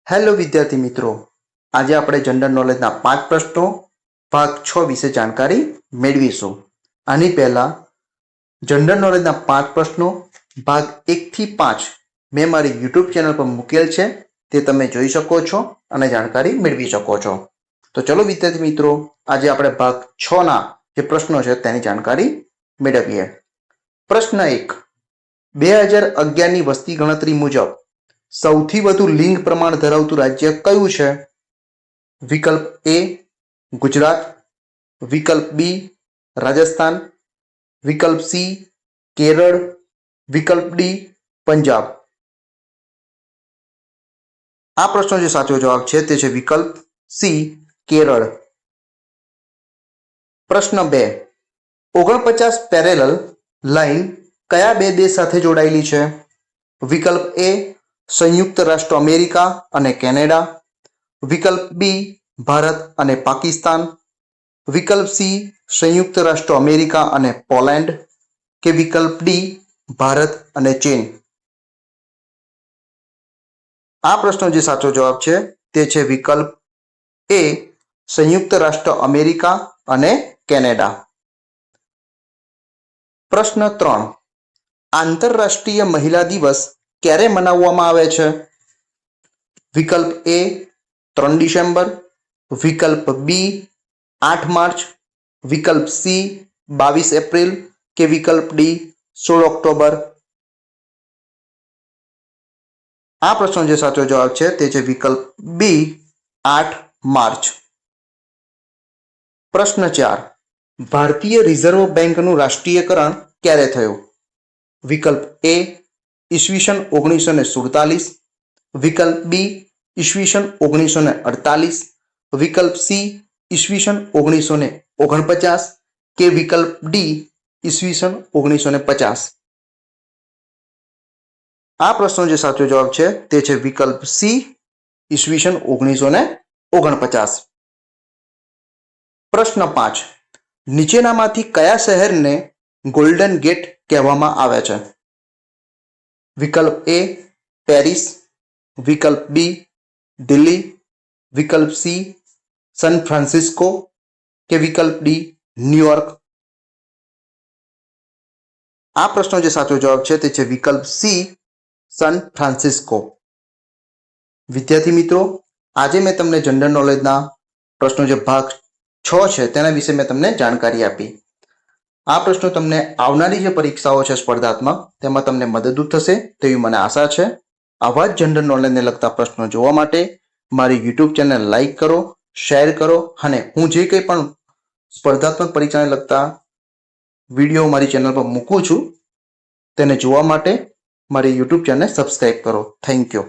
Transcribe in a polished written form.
Hello વિદ્યાર્થી મિત્રો, આજે આપણે જનરલ નોલેજના 5 પ્રશ્નો ભાગ 6 વિશે જાણકારી મેળવીશું. આની પહેલા જનરલ નોલેજના 5 પ્રશ્નો ભાગ 1 થી 5 મેં મારી યુટ્યુબ ચેનલ પર મૂકેલ છે, તે તમે જોઈ શકો છો અને જાણકારી મેળવી શકો છો. તો ચલો વિદ્યાર્થી મિત્રો, આજે આપણે ભાગ 6 ના જે પ્રશ્નો છે તેની જાણકારી મેળવીએ. પ્રશ્ન 1. 2011 ની વસ્તી ગણતરી મુજબ સૌથી વધુ લિંગ પ્રમાણ ધરાવતું રાજ્ય કયું છે? વિકલ્પ એ ગુજરાત, વિકલ્પ બી રાજસ્થાન, વિકલ્પ સી કેરળ, વિકલ્પ ડી પંજાબ. આ પ્રશ્નનો જે સાચો જવાબ છે તે છે વિકલ્પ સી કેરળ. પ્રશ્ન 2. 49 પેરેલલ લાઇન કયા બે દેશ સાથે જોડાયેલી છે? વિકલ્પ એ સંયુક્ત રાષ્ટ્ર અમેરિકા અને કેનેડા, વિકલ્પ બી ભારત અને પાકિસ્તાન, વિકલ્પ સી સંયુક્ત રાષ્ટ્ર અમેરિકા અને પોલેન્ડ, કે વિકલ્પ ડી ભારત અને ચીન. આ પ્રશ્નનો જે સાચો જવાબ છે તે છે વિકલ્પ એ સંયુક્ત રાષ્ટ્ર અમેરિકા અને કેનેડા. પ્રશ્ન 3. આંતરરાષ્ટ્રીય મહિલા દિવસ ક્યારે મનાવવામાં આવે છે? વિકલ્પ એ 3 ડિસેમ્બર, વિકલ્પ બી 8 માર્ચ, વિકલ્પ સી 22 એપ્રિલ, કે વિકલ્પ ડી 16 ઓક્ટોબર. આ પ્રશ્નનો જે સાચો જવાબ છે તે છે વિકલ્પ બી 8 માર્ચ. પ્રશ્ન 4. ભારતીય રિઝર્વ બેંકનું રાષ્ટ્રીયકરણ ક્યારે થયું? વિકલ્પ એ ઈસવીસન 1947, વિકલ્પ બી ઈસવીસન 1948, વિકલ્પ સી ઈસવીસન 1949, કે વિકલ્પ ડી ઈસવીસન 1950. આ પ્રશ્નનો જે સાચો જવાબ છે તે છે વિકલ્પ સી ઈસવીસન 1949. પ્રશ્ન 5. નીચેનામાંથી કયા શહેરને ગોલ્ડન ગેટ કહેવામાં આવે છે? વિકલ્પ એ પેરિસ, વિકલ્પ બી દિલ્હી, વિકલ્પ સી સન ફ્રાન્સિસ્કો, કે વિકલ્પ ડી ન્યુયોર્ક. આ પ્રશ્નનો જે સાચો જવાબ છે તે છે વિકલ્પ સી સન ફ્રાન્સિસ્કો. વિદ્યાર્થી મિત્રો, આજે મેં તમને જનરલ નોલેજના પ્રશ્નો જે ભાગ 6 છે તેના વિશે મેં તમને જાણકારી આપી. આ પ્રશ્નો તમને આવનારી જે પરીક્ષાઓ છે સ્પર્ધાત્મક તેમાં તમને મદદરૂપ થશે તેવી મને આશા છે. આવા જ જનરલ નોલેજને લગતા પ્રશ્નો જોવા માટે મારી યુટ્યુબ ચેનલ લાઈક કરો, શેર કરો અને હું જે કંઈ પણ સ્પર્ધાત્મક પરીક્ષાને લગતા વિડીયો મારી ચેનલ પર મૂકું છું તેને જોવા માટે મારી યુટ્યુબ ચેનલ સબસ્ક્રાઈબ કરો. Thank you.